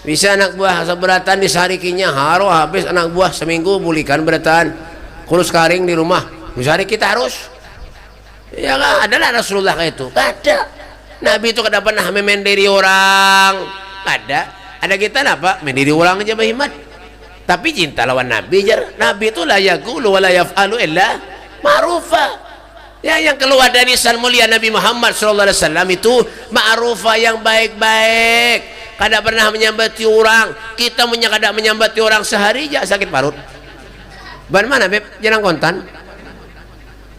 bisa anak buah seberatan disarikinya haro habis anak buah seminggu bulikan beratan kurus karing di rumah, misari kita harus ya kan? Adalah Rasulullah kayak itu. Ada Nabi itu kada pernah memendiri orang, ada kita apa mendiri orang aja bahimat. Tapi cinta lawan Nabi jar. Nabi itu la yaqulu wa la yaf'alu illa ma'rufa. Ya, yang keluar dari lisan mulia Nabi Muhammad sallallahu alaihi wasallam itu ma'rufa, yang baik-baik. Kada pernah menyambati orang. Kita kada menyambati orang sehari aja sakit parut. Ban mana beb? Jangan kontan.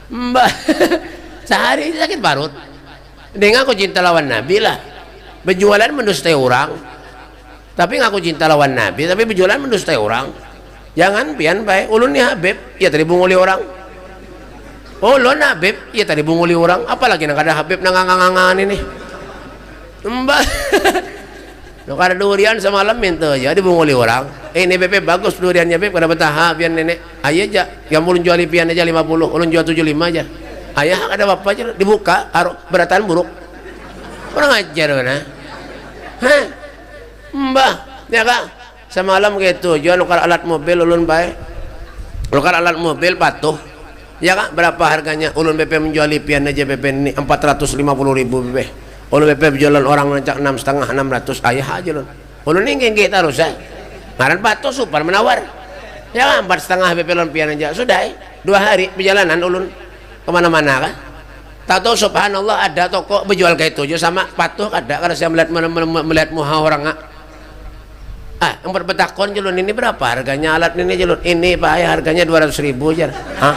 Mbak. Sehari sakit parut. Dengan aku cinta lawan Nabi lah. Berjualan mendustai orang. Tapi ngaku cinta lawan Nabi, tapi berjualan mendustai orang. Jangan pian baik. Ulun ni Habib, ya tadi bunguli orang. Ulun Habib, ya tadi bunguli orang. Apalagi nak ada Habib nangangangan ini. Mbak, nak ada durian semalam itu aja dibunguli orang. Ini Beb bagus duriannya Beb, kada betah pian nenek. Ayo aja, yang ulun jual pian aja 50, ulun jual 75 aja. Ayah ada bapak aja dibuka, beratan buruk. Orang ajar mana? Hah? Mbah, ya kak. Semalam gitu, jual nukar alat mobil ulun baik. Nukar alat mobil patuh. Ya kak, berapa harganya? Ulun BP menjual lipian aja BP ini 450.000 BP. Ulun BP jualan orang ngecak 6,5 600. Ayah aja ulun. Ulun ini kita harus ya. Ngaran patuh super menawar. Ya kak, 4,5 BP lempian aja. Sudah 2 hari perjalanan ulun kemana-mana kan. Tahu subhanallah ada toko berjual kayak itu sama patuh ada karena saya melihat muha orang yang berbetakon jelun ini berapa harganya alat ini jelun ini pak ya harganya 200.000 aja. Hah?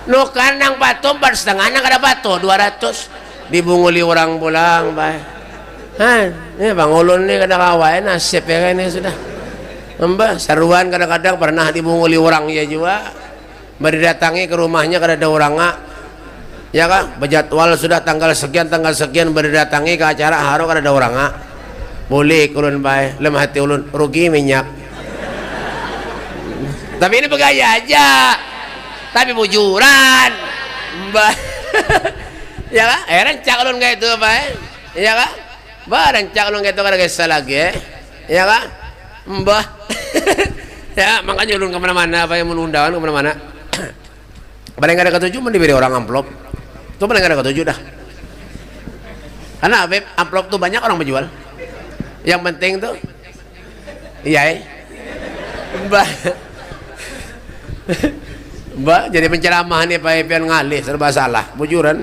Nu kanang patuh 4,5 nang ada patuh 200 dibunguli orang pulang pak. Ini bang ulun nih kadang kawain nasib ya ini sudah. Mbak seruan kadang-kadang pernah dibunguli orang ya juga. Berdatangi ke rumahnya kada ada orang ya kak berjadwal sudah tanggal sekian berdatangi ke acara haro kada ada orang boleh ulun bae lemah hati ulun rugi minyak tapi ini bergaya aja tapi bujuran mbah ya kak rencak ulun kayak itu bae ya kak rencak ulun kayak itu kada kisah lagi ya kak mbah ya makanya ulun kemana-mana apa yang menundawan kemana-mana. Paling ada ketujuh diberi orang amplop itu paling ada ketujuh dah karena amplop tuh banyak orang menjual yang penting tuh iya mbak jadi penceramahan nih Pak Epian ngalih serba salah bujuran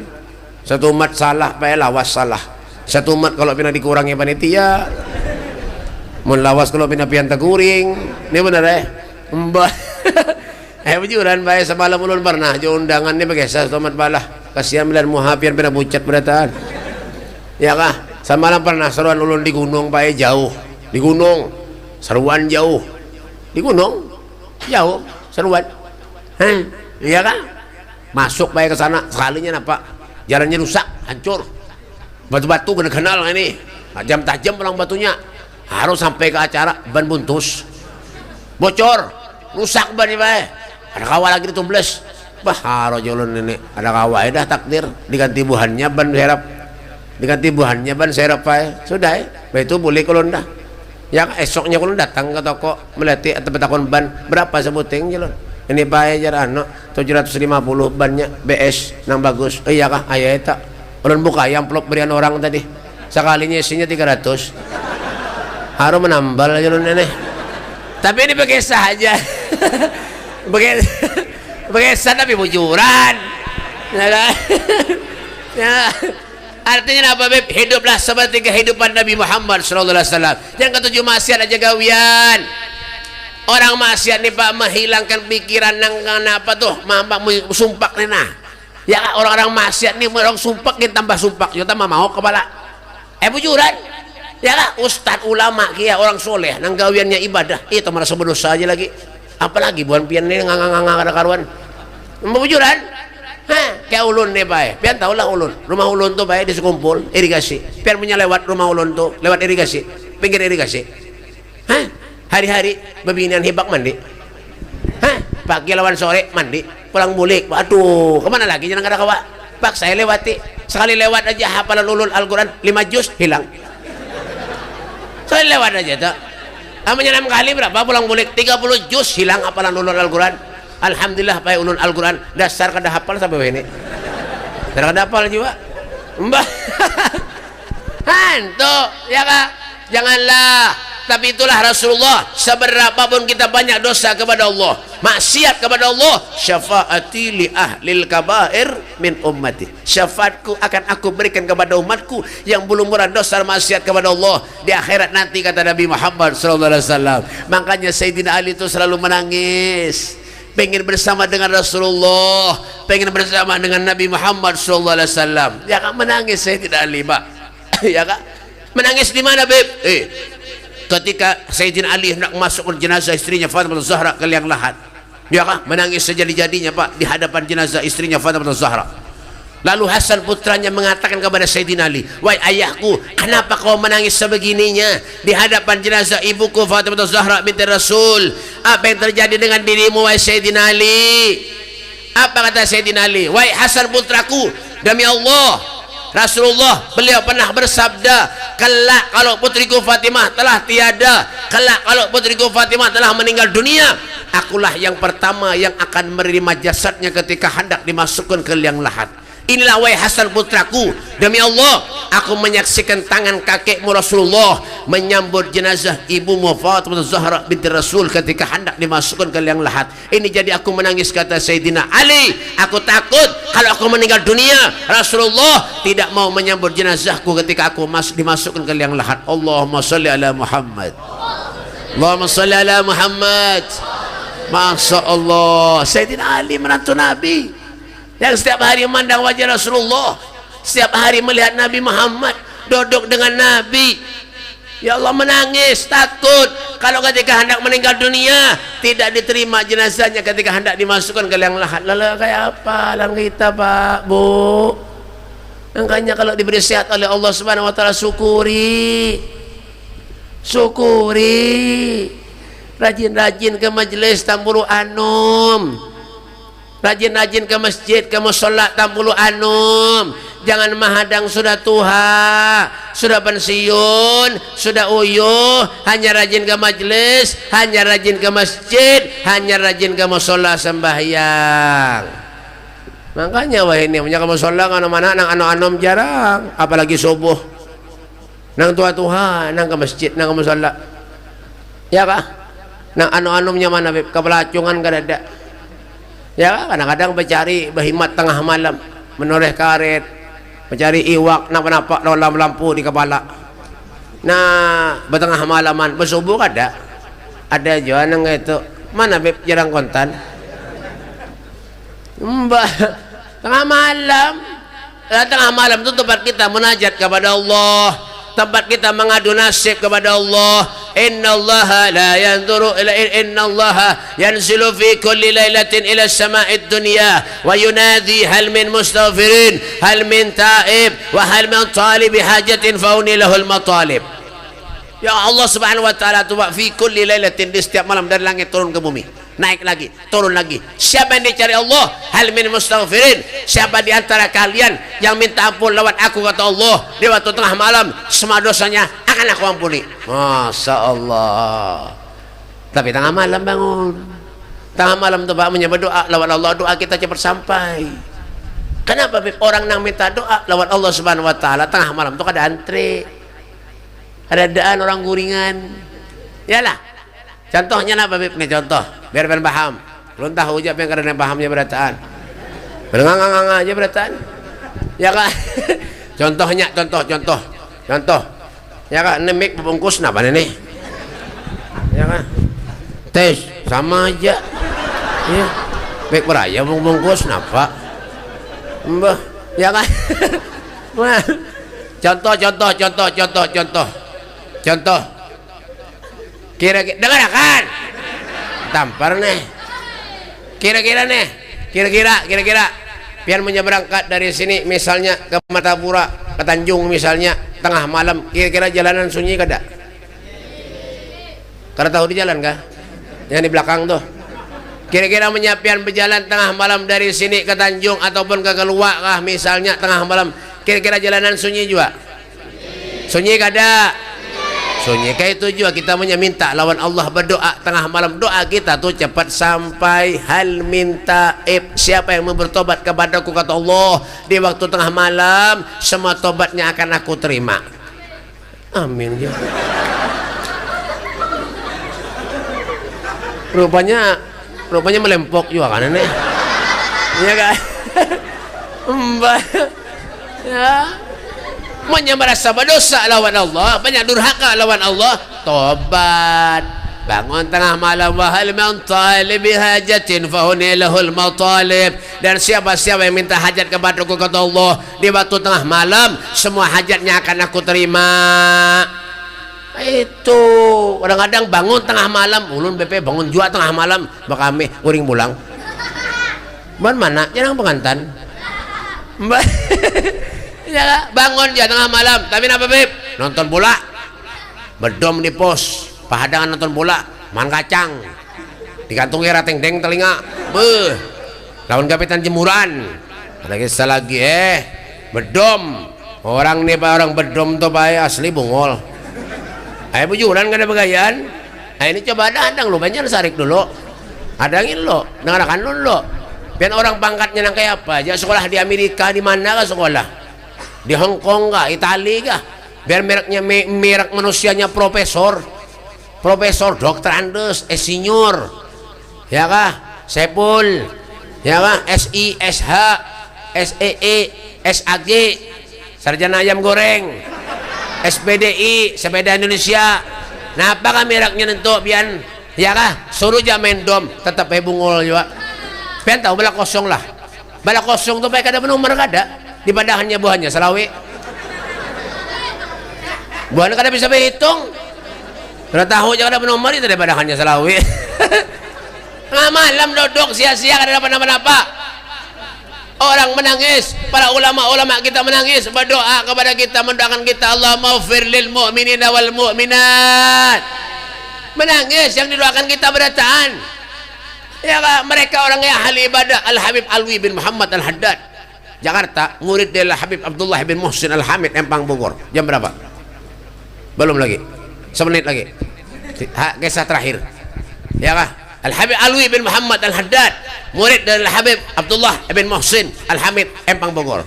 satu umat salah Pak lawas salah satu umat kalau pina dikurangi panitia mun lawas kalau pina pian teguring ini bener mbak bujuran baik semalam ulun pernah jo undangan ni bagesa tomat balah kasihan bilan muhafian pina bucat berataan ya kah semalam pernah seruan ulun di gunung baik jauh di gunung seruan jauh di gunung jauh seruan iya kah masuk baik ke sana sekalinya apa jalannya rusak hancur batu-batu kena kenal ini tajam-tajam orang batunya harus sampai ke acara ban buntus bocor rusak ban baik ada kawal lagi ditumbles haro jolon ini ada kawal dah takdir diganti buhannya ban serap sudah itu boleh kulon dah yang esoknya kulon datang ke toko melati atau betakon ban berapa sebuting jolon ini pak aja 750 bannya BS nang bagus iya kah ayah itu kulon buka yang amplop berian orang tadi sekalinya isinya 300 harus menambal jolon ini tapi ini pakai saja begesan tapi bujuran ya artinya apa beb hiduplah seperti kehidupan Nabi Muhammad SAW yang ketujuh maksiat aja gawian orang maksiat nih pak menghilangkan pikiran nang apa tuh mampak sumpak nih nah ya orang-orang maksiat nih orang sumpak kita tambah sumpak kita mau kepala bujuran ya lah ustad ulama kia orang soleh nang gawiannya ibadah itu merasa berdosa aja lagi apalagi buan pian ini ngang ada karuan bujuran kayak ulun nih bae pian tahu lah ulun rumah ulun tuh bae disekumpul irigasi pian punya lewat rumah ulun tuh lewat irigasi pinggir irigasi hari-hari bebinian hibak mandi pagi lawan sore mandi pulang bulik aduh kemana lagi jangan ada kawa pak saya lewati sekali lewat aja hafalan ulun Al-Quran 5 juz hilang sekali lewat aja tak namanya 6 kali berapa pulang bulik 30 juz hilang hafalan ulun Al-Quran alhamdulillah pakai ulun Al-Quran dasar kada hafal sampai ini dasar kada hafal juga mbah tuh ya kak janganlah tapi itulah Rasulullah seberapapun kita banyak dosa kepada Allah maksiat kepada Allah syafaati li ahlil kabair min ummati syafaatku akan aku berikan kepada umatku yang belum murah dosa maksiat kepada Allah di akhirat nanti kata Nabi Muhammad SAW. Makanya Sayyidina Ali itu selalu menangis pengen bersama dengan Rasulullah pengen bersama dengan Nabi Muhammad SAW ya kan menangis Sayyidina Ali pak ya kan menangis di mana beb ketika Sayyidina Ali hendak masuk ke jenazah istrinya Fatimah Zahra ke liang lahat ya kan menangis sejadi-jadinya pak di hadapan jenazah istrinya Fatimah Zahra lalu Hasan putranya mengatakan kepada Sayyidina Ali wahai ayahku kenapa kau menangis sebegininya di hadapan jenazah ibuku Fatimah Zahra binti Rasul apa yang terjadi dengan dirimu wahai Sayyidina Ali Apa kata Sayyidina Ali? Wahai Hasan putraku, demi Allah, Rasulullah beliau pernah bersabda, kelak kalau putriku Fatimah telah tiada, kelak kalau putriku Fatimah telah meninggal dunia, akulah yang pertama yang akan menerima jasadnya ketika hendak dimasukkan ke liang lahat. Inilah wahai Hasan putraku, demi Allah aku menyaksikan tangan kakekmu Rasulullah menyambut jenazah ibumu Fatimah Zahra binti Rasul ketika hendak dimasukkan ke liang lahat. Ini jadi aku menangis, kata Sayyidina Ali, aku takut kalau aku meninggal dunia Rasulullah tidak mau menyambut jenazahku ketika aku dimasukkan ke liang lahat. Allahumma salli ala Muhammad, Allahumma salli ala Muhammad. Masya Allah, Sayyidina Ali menantu Nabi yang setiap hari memandang wajah Rasulullah, setiap hari melihat Nabi Muhammad, duduk dengan Nabi. Ya Allah, menangis, takut kalau ketika hendak meninggal dunia tidak diterima jenazahnya ketika hendak dimasukkan ke liang lahat. Lalu kayak apa alam kita, Pak, Bu? Makanya kalau diberi sehat oleh Allah Subhanahu wa taala, syukuri. Syukuri. Rajin-rajin ke majelis tambulu anum. Rajin-rajin ke masjid, ke musola tambulu anum. Jangan mahadang sudah tua, sudah pensiun, sudah uyuh, hanya rajin ke majelis, hanya rajin ke masjid, hanya rajin ke musola sembahyang. Makanya wah ini punya ke musola kan mana nang anom-anom jarang, apalagi subuh. Nang tua-tua nang ke masjid, nang ke musola. Ya kah? Nang anom-anomnya mana, Beb? Kepelacungan kada ada. Ya kadang-kadang mencari berhimat tengah malam, menoreh karet, mencari iwak napa-napa dalam lampu di kepala. Nah bertengah malaman bersubuh ada juga nang itu mana, Beb? Jarang kontan Mbak. Tengah malam itu tempat kita munajat kepada Allah, tempat kita mengadu nasib kepada Allah. Innallaha la yanzuru ila innallaha yanzilu fi kulli lailatin ila sama'id dunya wa yunadi hal min mustaghfirin hal min taib wa hal min talib hajatin fauni lahul matalib. Ya Allah Subhanahu wa taala tu fi kulli lailatin, di setiap malam dari langit turun ke bumi, naik lagi, turun lagi. Siapa yang dicari Allah? Hal min mustaghfirin, siapa di antara kalian yang minta ampun lewat aku, kata Allah, di waktu tengah malam, semua dosanya akan aku ampuni. Masya Allah. Tapi tengah malam bangun, tengah malam tuh Pak menyebut doa lewat Allah, doa kita cepat sampai. Kenapa, Beb? Orang yang minta doa lewat Allah Subhanahu wa taala tengah malam tuh ada antri, ada daan orang guringan. Yalah. Contohnya apa, Beb? Nih contoh, biar ben paham. Belum tahu aja yang karena pahamnya berataan. Berengang-ngang aja berataan. Ya kan? Contohnya, contoh. Ya kan, ini mik bungkus napa nih? Ya kan? Tes sama aja. Ya. Mik beraya bungkus napa? Mbah, ya kan? Contoh. Kira-kira dengarkan. Tampar nih. Kira-kira biar menyeberangkat dari sini misalnya ke Martapura, ke Tanjung misalnya, tengah malam, kira-kira jalanan sunyi kada? Kada tahu di jalan kah? Yang di belakang tuh. Kira-kira menyiapkan berjalan tengah malam dari sini ke Tanjung ataupun ke Keluak kah misalnya tengah malam, kira-kira jalanan sunyi juga? Sunyi kada? Sunyi. Kayak itu juga kita minta lawan Allah, berdoa tengah malam, doa kita tuh cepat sampai. Hal minta siapa yang mau bertobat kepadaku, kata Allah, di waktu tengah malam, semua tobatnya akan aku terima. Amin ya. Rupanya melempok juga kan ini. Iya kan? Mbak. Ya. Banyak merasa berdosa lawan Allah, banyak durhaka lawan Allah, tobat, bangun tengah malam, wahal man talib hajatin fahuni lahul matalib, dan siapa-siapa yang minta hajat kepadaku, kata Allah, di waktu tengah malam semua hajatnya akan aku terima. Itu kadang-kadang bangun tengah malam, ulun BP bangun juga tengah malam, bakami uring pulang. Mana jarang pengantan. Mbak. Ya, bangun ya tengah malam, tapi apa, Beb? Nonton bola, bedom di pos, pahadangan nonton bola, man kacang, digantungi rateng deng telinga, beuh, lawan kapitan jemuran. Ada kisah lagi bedom. Orang nih pak, orang bedom tuh pak asli bungol. Ayo bujuran gak ada begayaan. Ini coba adang lo, banyak sarik dulu. Adangin lo, dengarkan lo. Biar orang pangkatnya nang kayak apa aja. Sekolah di Amerika di mana kah sekolah? Di Hong Kong kah? Italia kah? Biar mereknya merek manusianya profesor, dokter Andes, insinyur, ya kah? Sepul, ya kah? SI, SH, SEE, SAG, sarjana ayam goreng, SPDI, sepeda Indonesia. Nah apakah mereknya nentu biar, ya kah? Suruh jamin dom, tetap bungul juga. Biar tahu bala kosong lah, bala kosong tuh baik ada nomor kada, di padahannya buahnya selawi. Buahnya kada bisa berhitung. Sudah tahu aja kada nomor itu daripada hanya selawi. Tengah malam duduk sia-sia kada dapat apa-apa. Orang menangis, para ulama-ulama kita menangis, berdoa kepada kita, mendoakan kita, Allahumma ighfir lil mu'minina wal mu'minat. Menangis yang didoakan kita berataan. Ya mereka orang yang ahli ibadah. Al Habib Alwi bin Muhammad Al Haddad, Jakarta, murid dari Habib Abdullah bin Muhsin Al Hamid, Empang Bogor. Jam berapa? Belum lagi, semenit lagi. Kisah terakhir, ya kah? Al Habib Alwi bin Muhammad Al Haddad, murid dari Al Habib Abdullah bin Muhsin Al Hamid, Empang Bogor.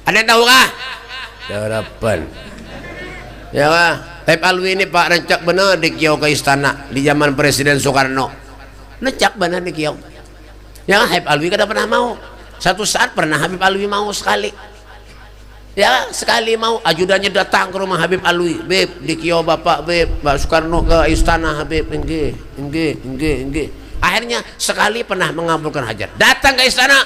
Ada yang tahu kah? Harapan. Ya kah? Habib Alwi ini Pak rencak bener di Kiau ke istana di zaman Presiden Soekarno. Necak bener di Kiau. Ya kah? Habib Alwi kada pernah mau. Satu saat pernah Habib Alwi mau sekali. Ya sekali mau, ajudannya datang ke rumah Habib Alwi. Beb, di Kiau bapak beb, Pak Soekarno ke istana Habib. Enggih. Akhirnya sekali pernah mengabulkan hajat. Datang ke istana,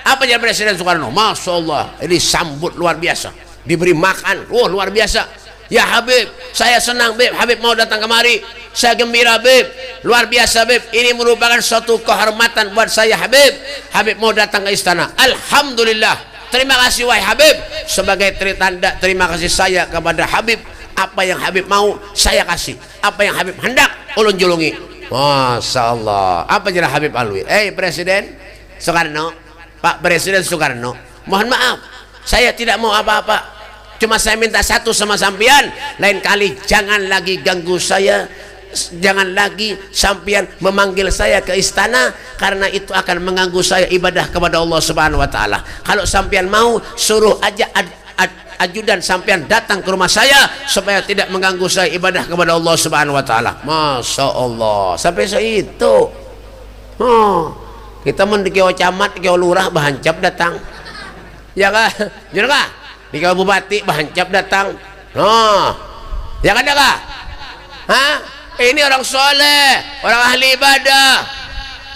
apa jadi Presiden Soekarno? Masya Allah, ini sambut luar biasa. Diberi makan, luar biasa. Ya Habib, saya senang beb, Habib mau datang kemari. Saya gembira beb, luar biasa beb. Ini merupakan suatu kehormatan buat saya Habib. Habib mau datang ke istana. Alhamdulillah. Terima kasih wahai Habib, sebagai tanda terima kasih saya kepada Habib. Apa yang Habib mau saya kasih, apa yang Habib hendak ulun julungi. Masya Allah. Apa jadi Habib Alwi? Presiden Soekarno, Pak Presiden Soekarno, mohon maaf, saya tidak mau apa-apa, cuma saya minta satu sama sampian, lain kali jangan lagi ganggu saya, jangan lagi sampian memanggil saya ke istana, karena itu akan mengganggu saya ibadah kepada Allah Subhanahu wa taala. Kalau sampian mau, suruh aja ajudan sampian datang ke rumah saya supaya tidak mengganggu saya ibadah kepada Allah Subhanahu wa taala. Masya Allah, sampai itu. Kita mau di Kiau camat, Kiau lurah bahancap datang. Ya kah? Jujur kah? Di Kiau bupati bahancap datang. Ya kan kah? Ini orang soleh, orang ahli ibadah,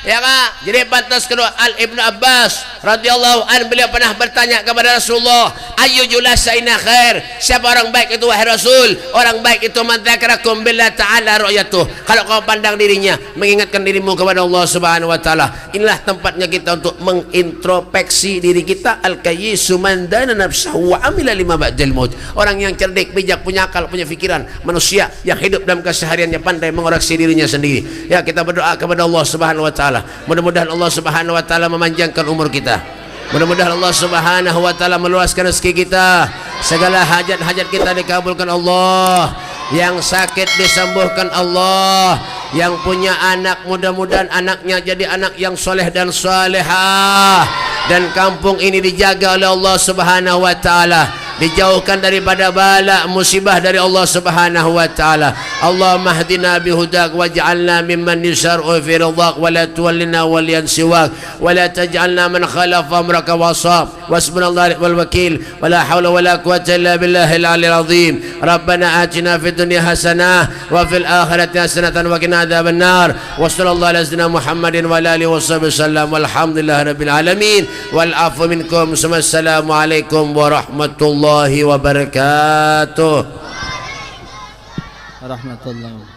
ya kak. Jadi pantas kedua Al Ibnu Abbas radhiyallahu anhu, beliau pernah bertanya kepada Rasulullah, ayu julasaina khair, siapa orang baik itu wahai Rasul? Orang baik itu man dzakarakum billah ta'ala ru'yatuh, kalau kau pandang dirinya, mengingatkan dirimu kepada Allah Subhanahu wa taala. Inilah tempatnya kita untuk mengintrospeksi diri kita. Al-kayyisu man dana nafsahu wa amila lima ba'dal maut. Orang yang cerdik, bijak, punya akal, punya pikiran, manusia yang hidup dalam kesehariannya pandai mengoreksi dirinya sendiri. Ya, kita berdoa kepada Allah Subhanahu wa taala. Mudah-mudahan Allah Subhanahu wa taala memanjangkan umur kita. Mudah-mudahan Allah Subhanahu wa taala meluaskan rezeki kita. Segala hajat-hajat kita dikabulkan Allah. Yang sakit disembuhkan Allah. Yang punya anak, mudah-mudahan anaknya jadi anak yang soleh dan salehah. Dan kampung ini dijaga oleh Allah Subhanahu wa taala, dijauhkan daripada bala musibah dari Allah Subhanahu wa taala. Allahumma hdina bihudak waj'alna mimman yusar'u fi ridhak wa la tuwallina waliyan siwak wa la taj'alna man khalafa amraka wasab wasbunallahu wal wakil wa la hawla wa la quwwata illa billahil aliyyil azim. Rabbana atina fid dunya hasanah wa fil akhirati hasanatan wa qina adzaban nar. Wa sallallahu ala sayyidina Muhammadin wa ala alihi washabihi wasallam. Walhamdulillahi rabbil alamin. Wal afu minkum. Assalamu alaikum warahmatullahi wabarakatuh. Warahmatullahi